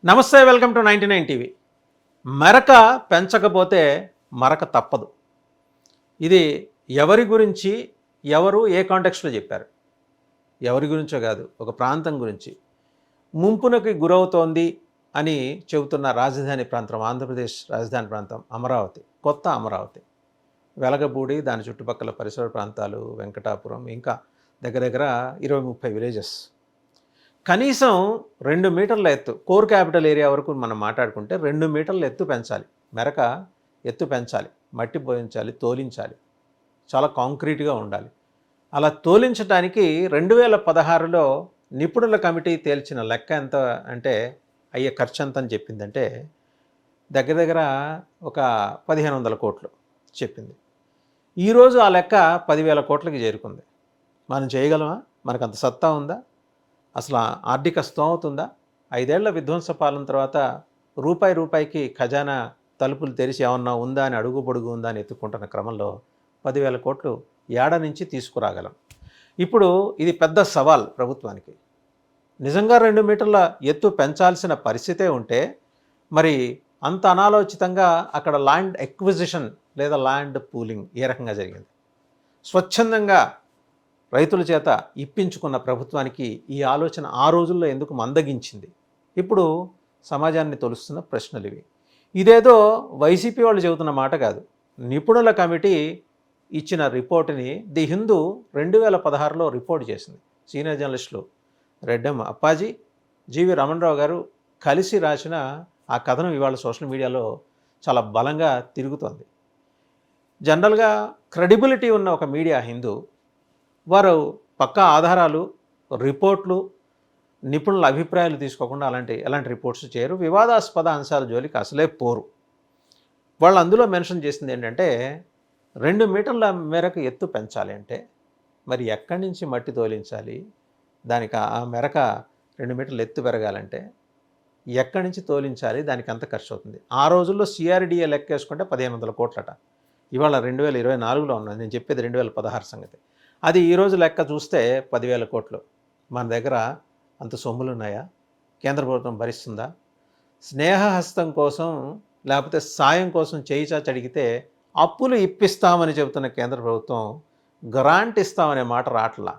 నమస్తే, welcome to 99 TV. మెరక పెంచకపోతే మరక తప్పదు. ఇది ఎవరి గురించి, ఎవరు ఏ కాంటెక్స్ట్లో చెప్పారు? ఎవరి గురించో కాదు, ఒక ప్రాంతం గురించి. ముంపునకి గురవుతోంది అని చెబుతున్న రాజధాని ప్రాంతం, ఆంధ్రప్రదేశ్ రాజధాని ప్రాంతం అమరావతి, కొత్త అమరావతి. వెలగపూడి, దాని చుట్టుపక్కల పరిసర ప్రాంతాలు, వెంకటాపురం, ఇంకా దగ్గర దగ్గర 20-30 విలేజెస్. కనీసం 2 మీటర్ల ఎత్తు, కోర్ క్యాపిటల్ ఏరియా వరకు మనం మాట్లాడుకుంటే 2 మీటర్ల ఎత్తు పెంచాలి. మెరక ఎత్తు పెంచాలి, మట్టి పోయించాలి, తోలించాలి, చాలా కాంక్రీట్గా ఉండాలి. అలా తోలించడానికి 2016లో నిపుణుల కమిటీ తేల్చిన లెక్క ఎంత అంటే, అయ్యే ఖర్చు ఎంత అని చెప్పిందంటే దగ్గర దగ్గర ఒక 1500 కోట్లు చెప్పింది. ఈరోజు ఆ లెక్క 10,000 కోట్లకి చేరుకుంది. మనం చేయగలమా? మనకు అంత సత్తా ఉందా? అసలు ఆర్థిక స్తోమత ఉందా? 5 ఏళ్ల విధ్వంస పాలన తర్వాత రూపాయికి ఖజానా తలుపులు తెరిచి ఏమన్నా ఉందా అని, అడుగు పొడుగు ఉందా అని ఎత్తుక్కుంటున్న క్రమంలో 10,000 కోట్లు ఏడ నుంచి తీసుకురాగలం? ఇప్పుడు ఇది పెద్ద సవాల్ ప్రభుత్వానికి. నిజంగా 2 మీటర్ల ఎత్తు పెంచాల్సిన పరిస్థితే ఉంటే మరి అంత అనాలోచితంగా అక్కడ ల్యాండ్ ఎక్విజిషన్ లేదా ల్యాండ్ పూలింగ్ ఏ రకంగా జరిగింది? స్వచ్ఛందంగా రైతుల చేత ఇప్పించుకున్న ప్రభుత్వానికి ఈ ఆలోచన ఆ రోజుల్లో ఎందుకు మందగించింది? ఇప్పుడు సమాజాన్ని తొలుస్తున్న ప్రశ్నలు ఇవి. ఇదేదో వైసీపీ వాళ్ళు చెబుతున్న మాట కాదు. నిపుణుల కమిటీ ఇచ్చిన రిపోర్టుని ది హిందూ 2016లో రిపోర్ట్ చేసింది. సీనియర్ జర్నలిస్టులు రెడ్డెం అప్పాజీ, జీవి రమణరావు గారు కలిసి రాసిన ఆ కథనం ఇవాళ సోషల్ మీడియాలో చాలా బలంగా తిరుగుతోంది. జనరల్గా క్రెడిబిలిటీ ఉన్న ఒక మీడియా హిందూ, వారు పక్కా ఆధారాలు, రిపోర్ట్లు, నిపుణుల అభిప్రాయాలు తీసుకోకుండా ఎలాంటి రిపోర్ట్స్ చేయరు. వివాదాస్పద అంశాల జోలికి అసలే పోరు. వాళ్ళు అందులో మెన్షన్ చేసింది ఏంటంటే, 2 మీటర్ల మేరకు ఎత్తు పెంచాలి అంటే మరి ఎక్కడి నుంచి మట్టి తోలించాలి? దానికి ఆ మెరక 2 మీటర్ల ఎత్తు పెరగాలంటే ఎక్కడి నుంచి తోలించాలి? దానికి అంత ఖర్చు అవుతుంది. ఆ రోజుల్లో సిఆర్డిఏ లెక్క వేసుకుంటే 1500 కోట్లట. ఇవాళ 2024లో ఉన్నది, నేను చెప్పేది 2016 సంగతి. అది ఈరోజు లెక్క చూస్తే 10,000 కోట్లు. మన దగ్గర అంత సొమ్ములు ఉన్నాయా? కేంద్ర ప్రభుత్వం భరిస్తుందా? స్నేహహస్తం కోసం లేకపోతే సాయం కోసం చేయి చాచి అడిగితే అప్పులు ఇప్పిస్తామని చెబుతున్న కేంద్ర ప్రభుత్వం గ్రాంట్ ఇస్తామనే మాట రాట్లా.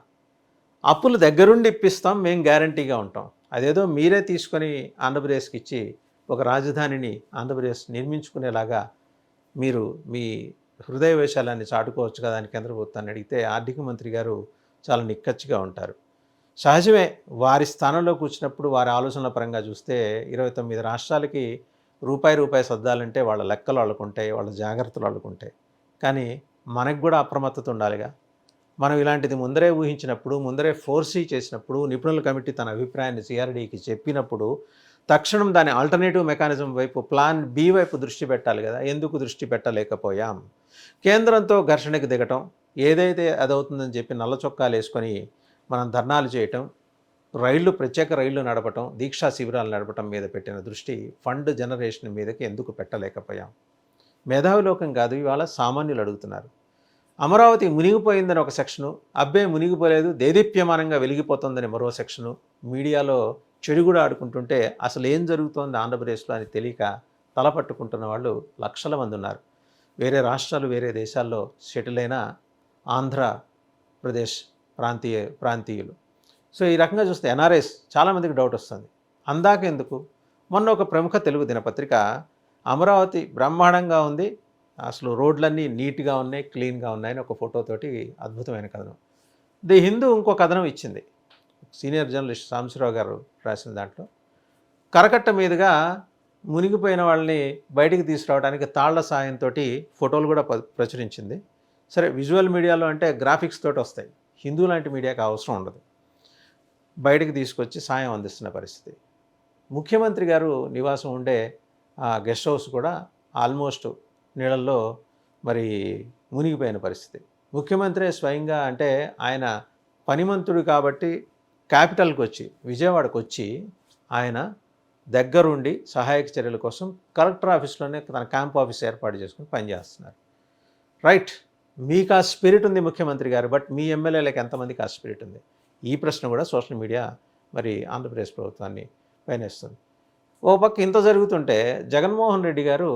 అప్పులు దగ్గరుండి ఇప్పిస్తాం, మేము గ్యారంటీగా ఉంటాం. అదేదో మీరే తీసుకొని ఆంధ్రప్రదేశ్కి ఇచ్చి ఒక రాజధానిని ఆంధ్రప్రదేశ్ నిర్మించుకునేలాగా మీరు మీ హృదయ వేషాలన్నీ చాటుకోవచ్చు కదా అని కేంద్ర ప్రభుత్వాన్ని అడిగితే ఆర్థిక మంత్రి గారు చాలా నిక్కచ్చిగా ఉంటారు. సహజమే, వారి స్థానంలో కూర్చున్నప్పుడు వారి ఆలోచనల పరంగా చూస్తే 29 రాష్ట్రాలకి రూపాయి సర్దాలంటే వాళ్ళ లెక్కలు వాళ్ళకుంటాయి, వాళ్ళ జాగ్రత్తలు వాళ్ళకుంటాయి. కానీ మనకు కూడా అప్రమత్తత ఉండాలిగా. మనం ఇలాంటిది ముందరే ఊహించినప్పుడు, ముందరే ఫోర్సీ చేసినప్పుడు, నిపుణుల కమిటీ తన అభిప్రాయాన్ని సిఆర్డీకి చెప్పినప్పుడు తక్షణం దాని ఆల్టర్నేటివ్ మెకానిజం వైపు, ప్లాన్ బి వైపు దృష్టి పెట్టాలి కదా. ఎందుకు దృష్టి పెట్టలేకపోయాం? కేంద్రంతో ఘర్షణకి దిగటం, ఏదైతే అదవుతుందని చెప్పి నల్ల చొక్కాలు వేసుకొని మనం ధర్నాలు చేయటం, ప్రత్యేక రైళ్లు నడపటం, దీక్షా శిబిరాలు నడపటం మీద పెట్టిన దృష్టి ఫండ్ జనరేషన్ మీదకి ఎందుకు పెట్టలేకపోయాం? మేధావిలోకం కాదు, ఇవాళ సామాన్యులు అడుగుతున్నారు. అమరావతి మునిగిపోయిందని ఒక సెక్షను, అబ్బే మునిగిపోలేదు, దేదీప్యమానంగా వెలిగిపోతుందని మరో సెక్షను, మీడియాలో చెడుగుడు ఆడుకుంటుంటే అసలు ఏం జరుగుతోంది ఆంధ్రప్రదేశ్లో అని తెలియక తలపట్టుకుంటున్న వాళ్ళు లక్షల మంది ఉన్నారు. వేరే రాష్ట్రాలు, వేరే దేశాల్లో సెటిల్ అయిన ఆంధ్రప్రదేశ్ ప్రాంతీయులు. సో ఈ రకంగా చూస్తే ఎన్ఆర్ఐస్ చాలామందికి డౌట్ వస్తుంది. అందాక ఎందుకు? మొన్న ఒక ప్రముఖ తెలుగు దినపత్రిక అమరావతి బ్రహ్మాండంగా ఉంది, అసలు రోడ్లన్నీ నీట్గా ఉన్నాయి, క్లీన్గా ఉన్నాయని ఒక ఫోటోతోటి అద్భుతమైన కథనం. ది హిందూ ఇంకో కథనం ఇచ్చింది. సీనియర్ జర్నలిస్ట్ సాంబశివరావు గారు రాసిన దాంట్లో కరకట్ట మీదుగా మునిగిపోయిన వాళ్ళని బయటికి తీసుకురావడానికి తాళ్ల సాయంతో ఫోటోలు కూడా ప్రచురించింది. సరే, విజువల్ మీడియాలో అంటే గ్రాఫిక్స్ తోటి వస్తాయి, హిందూ లాంటి మీడియాకి అవసరం ఉండదు. బయటికి తీసుకొచ్చి సాయం అందిస్తున్న పరిస్థితి. ముఖ్యమంత్రి గారు నివాసం ఉండే గెస్ట్ హౌస్ కూడా ఆల్మోస్ట్ నీళ్ళల్లో మరి మునిగిపోయిన పరిస్థితి. ముఖ్యమంత్రి స్వయంగా, అంటే ఆయన పనిమంతుడు కాబట్టి క్యాపిటల్కి వచ్చి, విజయవాడకు వచ్చి ఆయన దగ్గరుండి సహాయక చర్యల కోసం కలెక్టర్ ఆఫీస్లోనే తన క్యాంప్ ఆఫీస్ ఏర్పాటు చేసుకుని పనిచేస్తున్నారు. రైట్, మీకు ఆ స్పిరిట్ ఉంది ముఖ్యమంత్రి గారు, బట్ మీ ఎమ్మెల్యేలకు ఎంతమందికి ఆ స్పిరిట్ ఉంది? ఈ ప్రశ్న కూడా సోషల్ మీడియా మరి ఆంధ్రప్రదేశ్ ప్రభుత్వాన్ని పయనిస్తుంది. ఓ పక్క ఇంత జరుగుతుంటే జగన్మోహన్ రెడ్డి గారు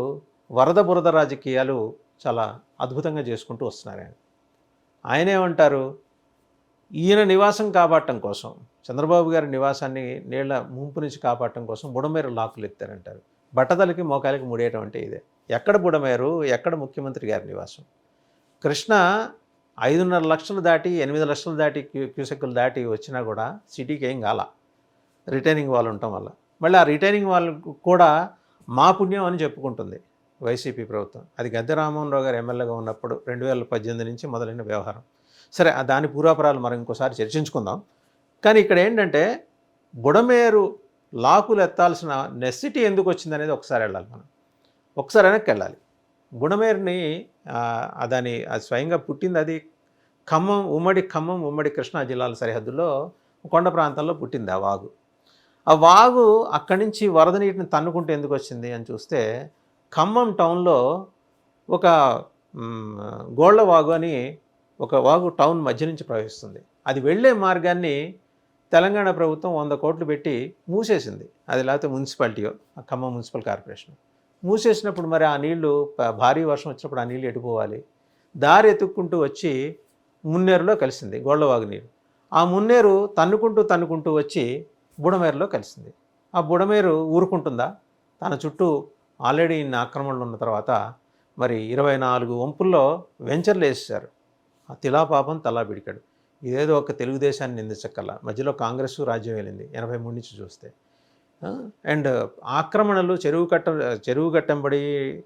వరద బురద రాజకీయాలు చాలా అద్భుతంగా చేసుకుంటూ వస్తున్నారు ఆయన. ఆయనేమంటారు, ఈయన నివాసం కాపాడటం కోసం, చంద్రబాబు గారి నివాసాన్ని నీళ్ల ముంపు నుంచి కాపాడటం కోసం బుడమేరు లాక్కులు ఎత్తారంటారు. బట్టతలకి మోకాలికి ముడేయటం అంటే ఇదే. ఎక్కడ బుడమేరు, ఎక్కడ ముఖ్యమంత్రి గారి నివాసం? కృష్ణ 5.5 లక్షలు దాటి 8 లక్షలు దాటి క్యూసెక్కులు దాటి వచ్చినా కూడా సిటీకి ఏం కాల, రిటైనింగ్ వాల్ ఉండటం వల్ల. మళ్ళీ ఆ రిటైనింగ్ వాల్ కూడా మా పుణ్యం అని చెప్పుకుంటుంది వైసీపీ ప్రభుత్వం. అది గద్దె రామ్మోహన్ రావు గారు ఎమ్మెల్యేగా ఉన్నప్పుడు 2018 నుంచి మొదలైన వ్యవహారం. సరే, దాని పూర్వాపరాలు మనం ఇంకోసారి చర్చించుకుందాం. కానీ ఇక్కడ ఏంటంటే బుడమేరు లాకులు ఎత్తాల్సిన నెసిటీ ఎందుకు వచ్చిందనేది ఒకసారి వెళ్ళాలి మనం. ఒకసారి వెనక్కి వెళ్ళాలి. బుడమేరుని దాని అది స్వయంగా పుట్టింది అది ఖమ్మం, ఉమ్మడి కృష్ణా జిల్లాల సరిహద్దుల్లో కొండ ప్రాంతంలో పుట్టింది ఆ వాగు. ఆ వాగు అక్కడి నుంచి వరద నీటిని తన్నుకుంటూ ఎందుకు వచ్చింది అని చూస్తే, ఖమ్మం టౌన్లో ఒక గోళ్లవాగు అని ఒక వాగు టౌన్ మధ్య నుంచి ప్రవహిస్తుంది. అది వెళ్ళే మార్గాన్ని తెలంగాణ ప్రభుత్వం 100 కోట్లు పెట్టి మూసేసింది. అది లేకపోతే మున్సిపాలిటీయో, ఖమ్మం మున్సిపల్ కార్పొరేషన్ మూసేసినప్పుడు మరి ఆ నీళ్లు భారీ వర్షం వచ్చినప్పుడు ఆ నీళ్ళు ఎటుపోవాలి? దారి ఎత్తుక్కుంటూ వచ్చి మున్నేరులో కలిసింది గోళ్లవాగు నీరు. ఆ మున్నేరు తన్నుకుంటూ వచ్చి బుడమేరులో కలిసింది. ఆ బుడమేరు ఊరుకుంటుందా? తన చుట్టూ ఆల్రెడీ ఇన్ని ఆక్రమణలు ఉన్న తర్వాత మరి 24 వంపుల్లో వెంచర్లు వేసేశారు. ఆ తిలా పాపం తలా బిడికాడు. ఇదేదో ఒక తెలుగుదేశాన్ని నిందించక్కల్లా, మధ్యలో కాంగ్రెస్ రాజ్యం వెళ్ళింది 83 నుంచి చూస్తే. అండ్ ఆక్రమణలు చెరువు గట్టెంబడి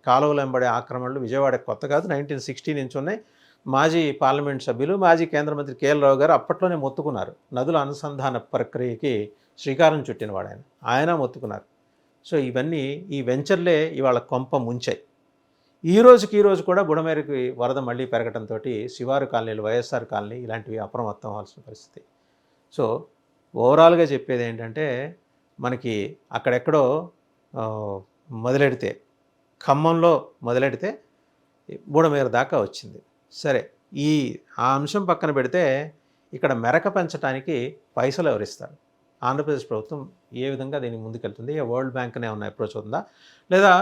కాలువలు వెంబడి ఆక్రమణలు విజయవాడ కొత్త కాదు, 1960 నుంచి ఉన్నాయి. మాజీ పార్లమెంట్ సభ్యులు, మాజీ కేంద్ర మంత్రి కేఎల్ రావు గారు అప్పట్లోనే మొత్తుకున్నారు. నదుల అనుసంధాన ప్రక్రియకి శ్రీకారం చుట్టినవాడు ఆయన మొత్తుకున్నారు. సో ఇవన్నీ ఈ వెంచర్లే ఇవాళ కొంప ముంచాయి. ఈ రోజు కూడా బుడమేరుకి వరద మళ్ళీ పెరగడంతో శివారు కాలనీలు, వైఎస్ఆర్ కాలనీ ఇలాంటివి అప్రమత్తం అవ్వాల్సిన పరిస్థితి. సో ఓవరాల్గా చెప్పేది ఏంటంటే, మనకి అక్కడెక్కడో మొదలెడితే, ఖమ్మంలో మొదలెడితే బుడమేరు దాకా వచ్చింది. సరే, ఆ అంశం పక్కన పెడితే ఇక్కడ మెరక పెంచడానికి పైసలు ఎవరిస్తారు? ఆంధ్రప్రదేశ్ ప్రభుత్వం ఏ విధంగా దీన్ని ముందుకెళ్తుంది? వరల్డ్ బ్యాంక్నే ఏమన్నా అప్రోచ్ అవుతుందా, లేదా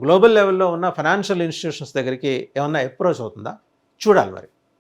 గ్లోబల్ లెవెల్లో ఉన్న ఫైనాన్షియల్ ఇన్స్టిట్యూషన్స్ దగ్గరికి ఏమన్నా అప్రోచ్ అవుతుందా? చూడాలి మరి.